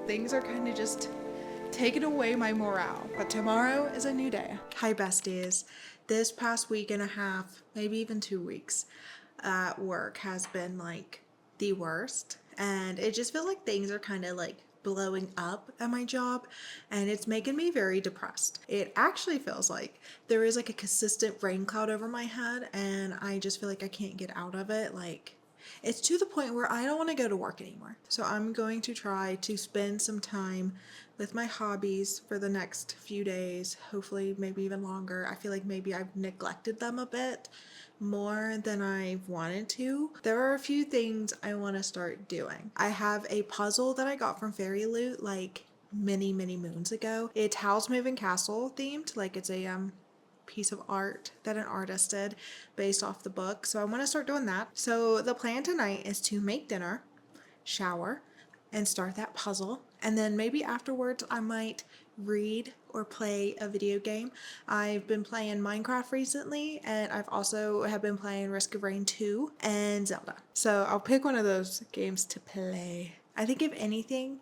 things are kind of just taking away my morale. But tomorrow is a new day. Hi besties. This past week and a half, maybe even 2 weeks at work has been like the worst. And it just feels like things are kind of like blowing up at my job, and it's making me very depressed. It actually feels like there is like a consistent rain cloud over my head, and I just feel like I can't get out of it. Like, it's to the point where I don't want to go to work anymore. So I'm going to try to spend some time with my hobbies for the next few days, hopefully maybe even longer. I feel like maybe I've neglected them a bit more than I wanted to. There are a few things I want to start doing. I have a puzzle that I got from Fairy Loot like many moons ago. It's Howl's Moving Castle themed, like it's a piece of art that an artist did based off the book. So I want to start doing that. So the plan tonight is to make dinner, shower, and start that puzzle. And then maybe afterwards I might read or play a video game. I've been playing Minecraft recently, and I've also have been playing Risk of Rain 2 and Zelda. So I'll pick one of those games to play. I think if anything,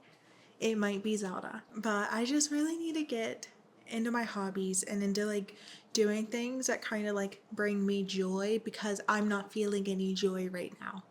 it might be Zelda. But I just really need to get into my hobbies and into like doing things that kind of like bring me joy, because I'm not feeling any joy right now.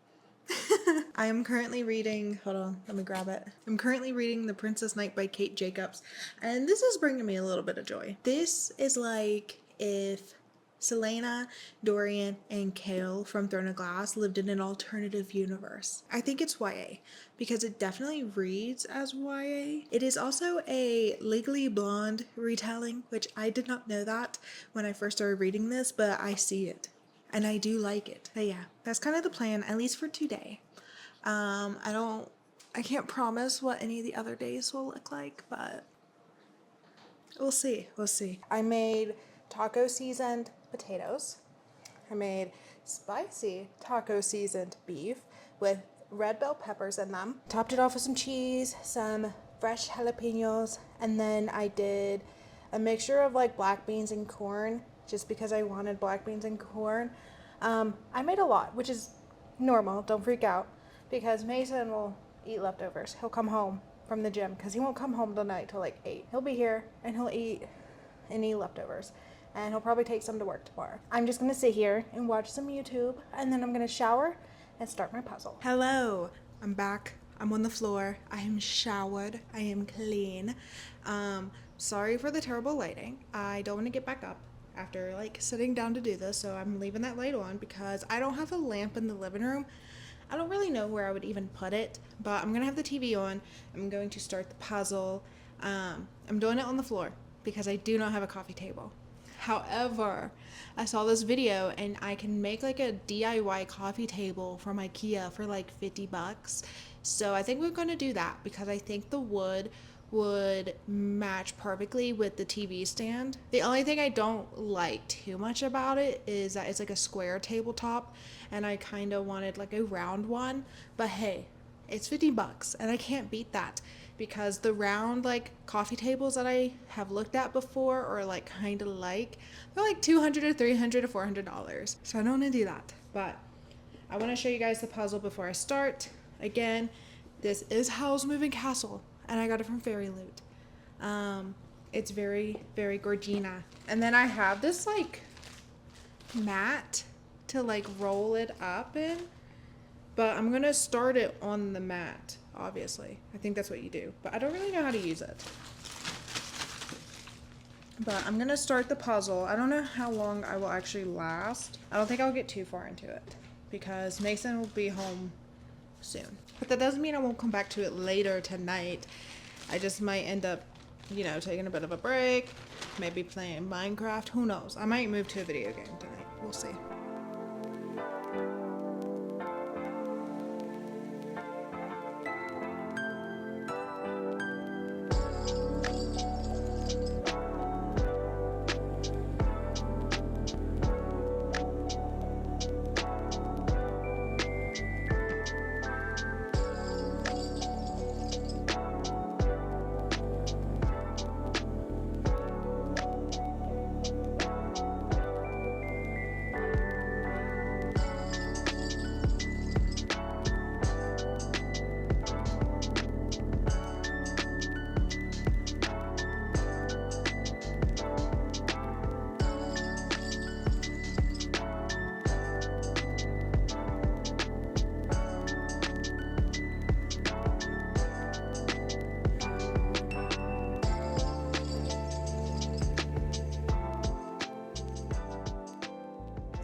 I am currently reading, hold on, let me grab it. I'm currently reading The Princess Knight by Kate Jacobs, and this is bringing me a little bit of joy. This is like if Selena, Dorian, and Kale from Throne of Glass lived in an alternative universe. I think it's YA because it definitely reads as YA. It is also a Legally Blonde retelling, which I did not know that when I first started reading this, but I see it. And I do like it. But yeah, that's kind of the plan, at least for today. I can't promise what any of the other days will look like, but we'll see. I made taco seasoned potatoes. I made spicy taco seasoned beef with red bell peppers in them. Topped it off with some cheese, some fresh jalapenos, and then I did a mixture of like black beans and corn, just because I wanted black beans and corn. I made a lot, which is normal, don't freak out, because Mason will eat leftovers. He'll come home from the gym, because he won't come home tonight till like 8. He'll be here and he'll eat any leftovers, and he'll probably take some to work tomorrow. I'm just gonna sit here and watch some YouTube, and then I'm gonna shower and start my puzzle. Hello, I'm back. I'm on the floor. I am showered. I am clean. Sorry for the terrible lighting. I don't want to get back up after like sitting down to do this, so I'm leaving that light on because I don't have a lamp in the living room. I don't really know where I would even put it, but I'm gonna have the TV on. I'm going to start the puzzle. I'm doing it on the floor because I do not have a coffee table. However, I saw this video and I can make like a DIY coffee table from IKEA for like $50. So I think we're gonna do that because I think the wood would match perfectly with the TV stand. The only thing I don't like too much about it is that it's like a square tabletop, and I kind of wanted like a round one, but hey, it's $50 and I can't beat that, because the round like coffee tables that I have looked at before or like kind of like, they're like $200 to $300 to $400. So I don't want to do that, but I want to show you guys the puzzle before I start. Again, this is Howl's Moving Castle, and I got it from Fairy Loot. It's very Gorgina. And then I have this like mat to like roll it up in, but I'm gonna start it on the mat, obviously. I think that's what you do, but I don't really know how to use it. But I'm gonna start the puzzle. I don't know how long I will actually last. I don't think I'll get too far into it because Mason will be home soon. But that doesn't mean I won't come back to it later tonight. I just might end up, you know, taking a bit of a break, maybe playing Minecraft. Who knows? I might move to a video game tonight. We'll see.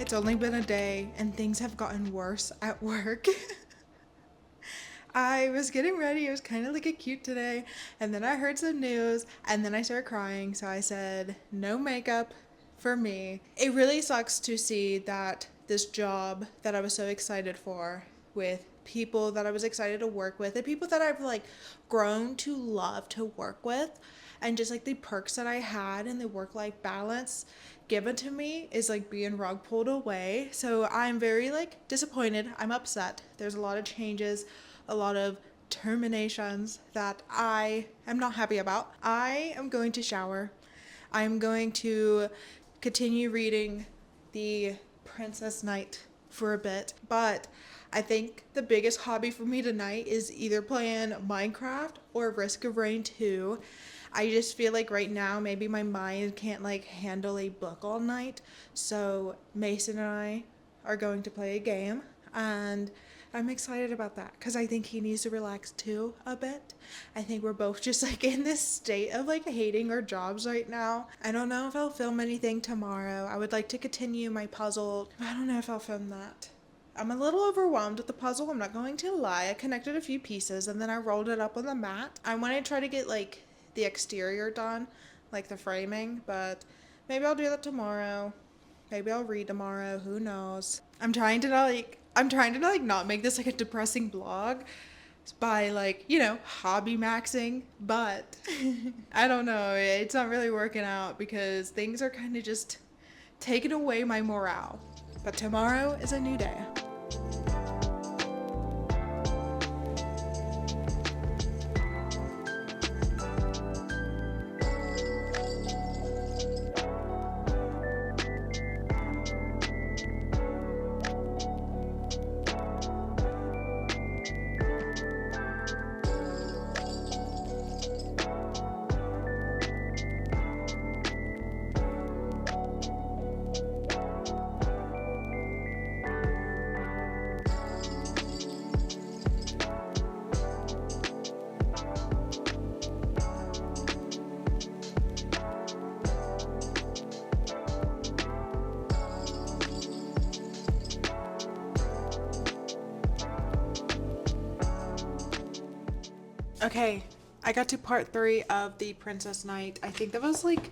It's only been a day and things have gotten worse at work. I was getting ready. It was kind of looking cute today. And then I heard some news and then I started crying. So I said, no makeup for me. It really sucks to see that this job that I was so excited for, with people that I was excited to work with and people that I've like grown to love to work with, and just like the perks that I had and the work-life balance given to me is like being rug pulled away. So I'm very like disappointed. I'm upset. There's a lot of changes, a lot of terminations that I am not happy about. I am going to shower. I'm going to continue reading The Princess Knight for a bit, but I think the biggest hobby for me tonight is either playing Minecraft or Risk of Rain 2. I just feel like right now maybe my mind can't like handle a book all night, so Mason and I are going to play a game, and I'm excited about that because I think he needs to relax too a bit. I think we're both just like in this state of like hating our jobs right now. I don't know if I'll film anything tomorrow. I would like to continue my puzzle. I don't know if I'll film that. I'm a little overwhelmed with the puzzle, I'm not going to lie. I connected a few pieces and then I rolled it up on the mat. I want to try to get like the exterior done, like the framing, but maybe I'll do that tomorrow. Maybe I'll read tomorrow, who knows. I'm trying to not make this like a depressing blog by like, hobby maxing, but I don't know, it's not really working out because things are kind of just taking away my morale. But tomorrow is a new day. Okay, I got to part 3 of The Princess Knight. I think that was like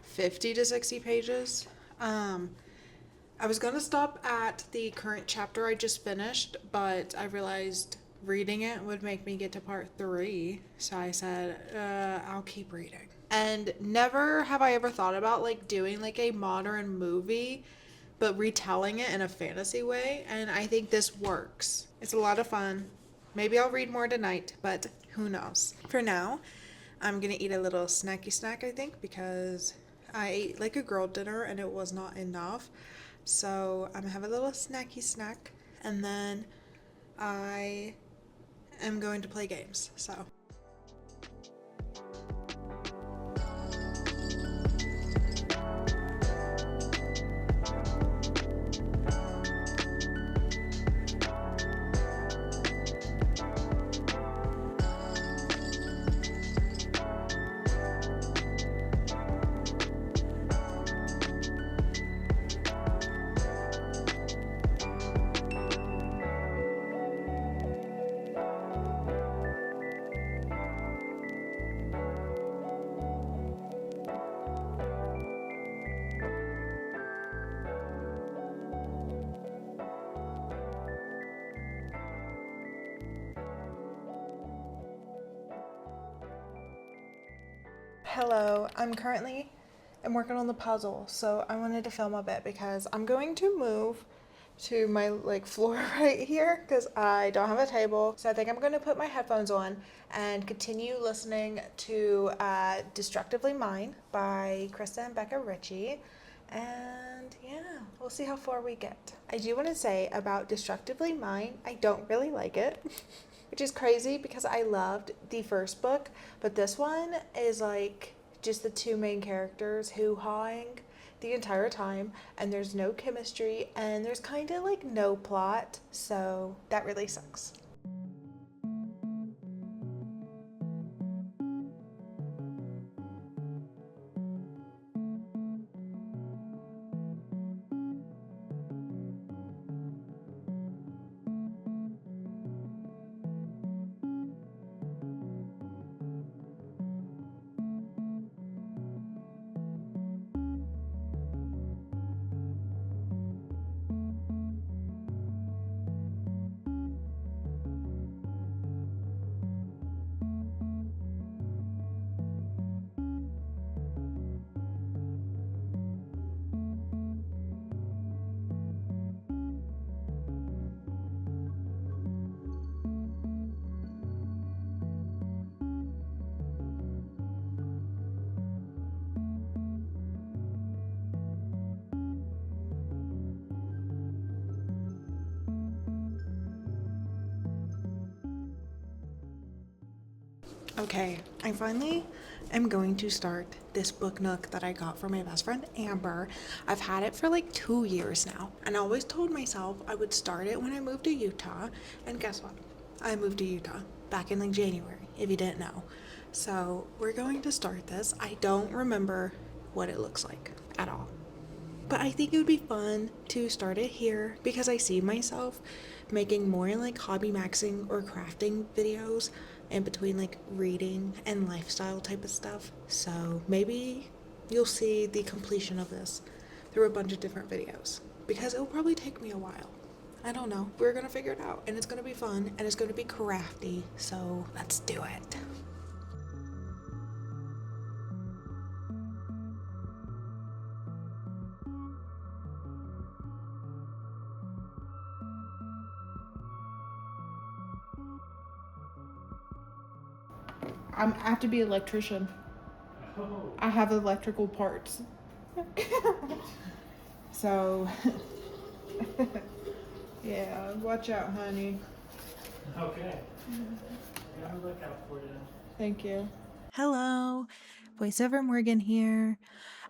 50 to 60 pages. I was gonna stop at the current chapter I just finished, but I realized reading it would make me get to part 3. So I said, I'll keep reading. And never have I ever thought about like doing like a modern movie, but retelling it in a fantasy way. And I think this works. It's a lot of fun. Maybe I'll read more tonight, but who knows. For now, I'm gonna eat a little snacky snack, I think, because I ate like a girl dinner and it was not enough. So I'm gonna have a little snacky snack, and then I am going to play games. So hello, I'm working on the puzzle, so I wanted to film a bit because I'm going to move to my like floor right here because I don't have a table. So I think I'm going to put my headphones on and continue listening to Destructively Mine by Krista and Becca Ritchie. And yeah, we'll see how far we get. I do want to say about Destructively Mine, I don't really like it. Which is crazy because I loved the first book, but this one is like just the two main characters hoo-hawing the entire time, and there's no chemistry and there's kind of like no plot, so that really sucks. Okay, I finally am going to start this book nook that I got from my best friend Amber. I've had it for like 2 years now, and I always told myself I would start it when I moved to Utah. And guess what? I moved to Utah back in like January, if you didn't know. So we're going to start this. I don't remember what it looks like at all. But I think it would be fun to start it here because I see myself making more like hobby maxing or crafting videos in between like reading and lifestyle type of stuff. So maybe you'll see the completion of this through a bunch of different videos because it will probably take me a while. I don't know. We're gonna figure it out and it's gonna be fun and it's gonna be crafty. So let's do it. I have to be an electrician. Oh. I have electrical parts. So, yeah, watch out, honey. Okay. I'll look out for you. Thank you. Hello, voiceover Morgan here.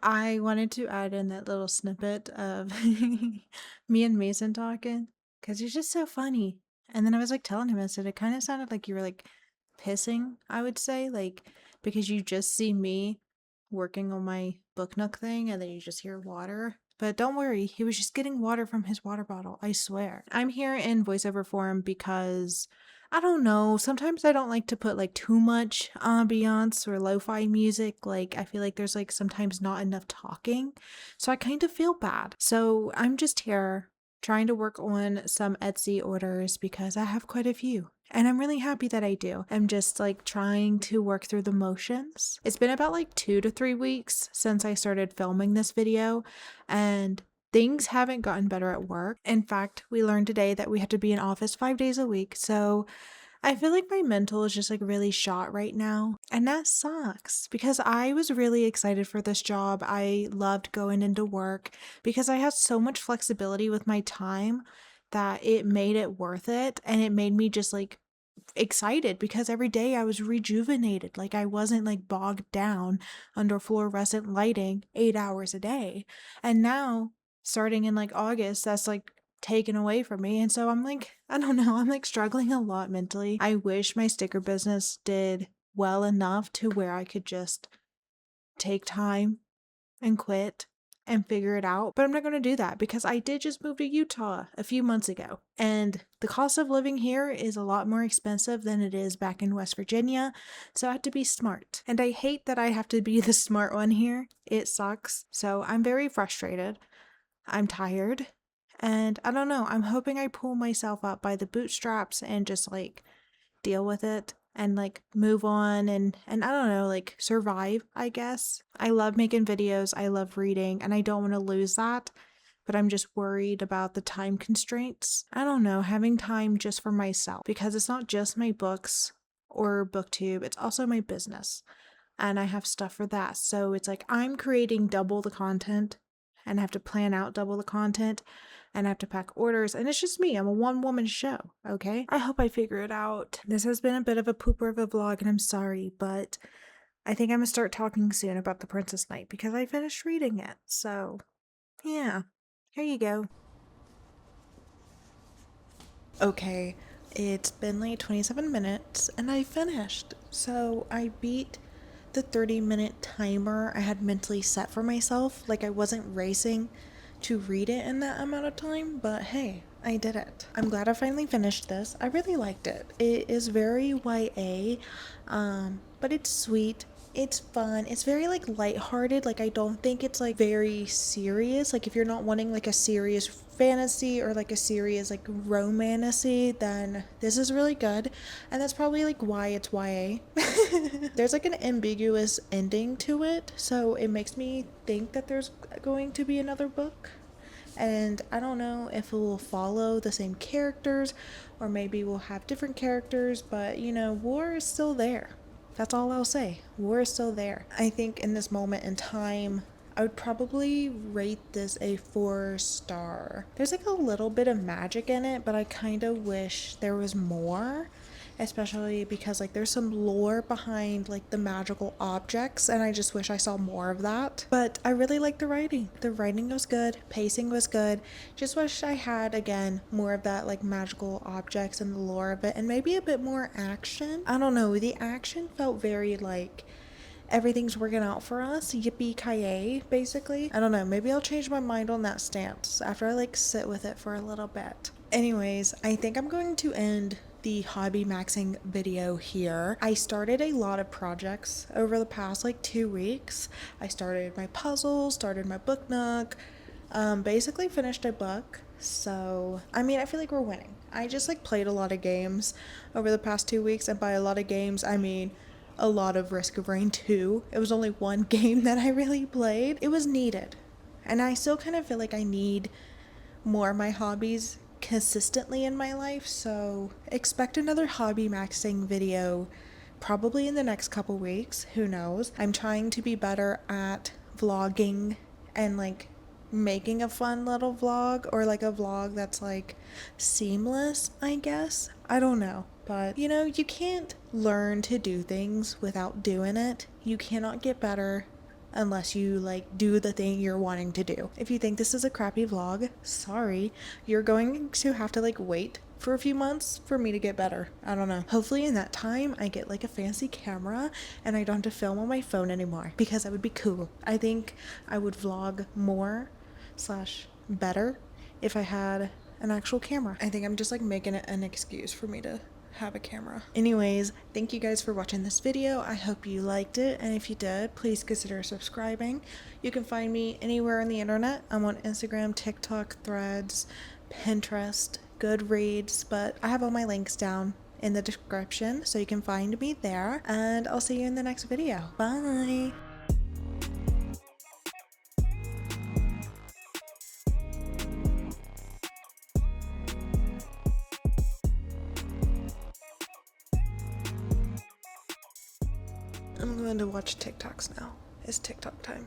I wanted to add in that little snippet of me and Mason talking because he's just so funny. And then I was like telling him, I said it kind of sounded like you were like pissing, I would say, like because you just see me working on my book nook thing and then you just hear water. But don't worry, he was just getting water from his water bottle, I swear. I'm here in voiceover form because I don't know, sometimes I don't like to put like too much ambiance or lo-fi music. Like I feel like there's like sometimes not enough talking. So I kind of feel bad. So I'm just here trying to work on some Etsy orders because I have quite a few. And I'm really happy that I do. I'm just like trying to work through the motions. It's been about like 2 to 3 weeks since I started filming this video, and things haven't gotten better at work. In fact, we learned today that we have to be in office 5 days a week. So I feel like my mental is just like really shot right now. And that sucks because I was really excited for this job. I loved going into work because I have so much flexibility with my time that it made it worth it. And it made me just like excited because every day I was rejuvenated. Like I wasn't like bogged down under fluorescent lighting 8 hours a day. And now, starting in like August, that's like taken away from me. And so I'm like, I don't know, I'm like struggling a lot mentally. I wish my sticker business did well enough to where I could just take time and quit and figure it out. But I'm not going to do that because I did just move to Utah a few months ago. And the cost of living here is a lot more expensive than it is back in West Virginia. So I have to be smart. And I hate that I have to be the smart one here. It sucks. So I'm very frustrated. I'm tired. And I don't know. I'm hoping I pull myself up by the bootstraps and just like deal with it and like move on and I don't know, like survive, I guess. I love making videos, I love reading, and I don't want to lose that, but I'm just worried about the time constraints. I don't know, having time just for myself because it's not just my books or booktube, it's also my business. And I have stuff for that. So it's like I'm creating double the content and have to plan out double the content and I have to pack orders, and it's just me. I'm a one-woman show, okay? I hope I figure it out. This has been a bit of a pooper of a vlog, and I'm sorry, but I think I'm gonna start talking soon about The Princess Knight because I finished reading it. So, yeah, here you go. Okay, it's been like 27 minutes, and I finished. So I beat the 30-minute timer I had mentally set for myself. Like I wasn't racing to read it in that amount of time, but hey, I did it. I'm glad I finally finished this. I really liked it. It is very YA, but it's sweet. It's fun. It's very like lighthearted. Like I don't think it's like very serious. Like if you're not wanting like a serious fantasy or like a serious like romantasy, then this is really good. And that's probably like why it's YA. There's like an ambiguous ending to it, so it makes me think that there's going to be another book. And I don't know if it will follow the same characters or maybe we'll have different characters, but you know, war is still there. That's all I'll say. War is still there. I think in this moment in time, I would probably rate this a 4-star. There's like a little bit of magic in it, but I kind of wish there was more. especially because like there's some lore behind like the magical objects, and I just wish I saw more of that. But I really like the writing. The writing was good, pacing was good. Just wish I had again more of that like magical objects and the lore of it, and maybe a bit more action. I don't know, the action felt very like everything's working out for us, yippee-ki-yay, basically. I don't know, maybe I'll change my mind on that stance after I like sit with it for a little bit. Anyways, I think I'm going to end the hobby maxing video here. I started a lot of projects over the past like 2 weeks. I started my puzzle, started my book nook, basically finished a book. So I mean, I feel like we're winning. I just like played a lot of games over the past 2 weeks, and by a lot of games I mean a lot of Risk of Rain 2. It was only one game that I really played. It was needed. And I still kind of feel like I need more of my hobbies consistently in my life, so expect another hobby maxing video probably in the next couple weeks. Who knows? I'm trying to be better at vlogging and like making a fun little vlog, or like a vlog that's like seamless, I guess. I don't know. But you know, you can't learn to do things without doing it. You cannot get better unless you like do the thing you're wanting to do. If you think this is a crappy vlog, sorry, you're going to have to like wait for a few months for me to get better. I don't know. Hopefully in that time I get like a fancy camera and I don't have to film on my phone anymore, because that would be cool. I think I would vlog more / better if I had an actual camera. I think I'm just like making it an excuse for me to have a camera. Anyways, thank you guys for watching this video. I hope you liked it, and if you did, please consider subscribing. You can find me anywhere on the internet. I'm on Instagram, TikTok, Threads, Pinterest, Goodreads, but I have all my links down in the description so you can find me there, and I'll see you in the next video. Bye! I'm going to watch TikToks now. It's TikTok time.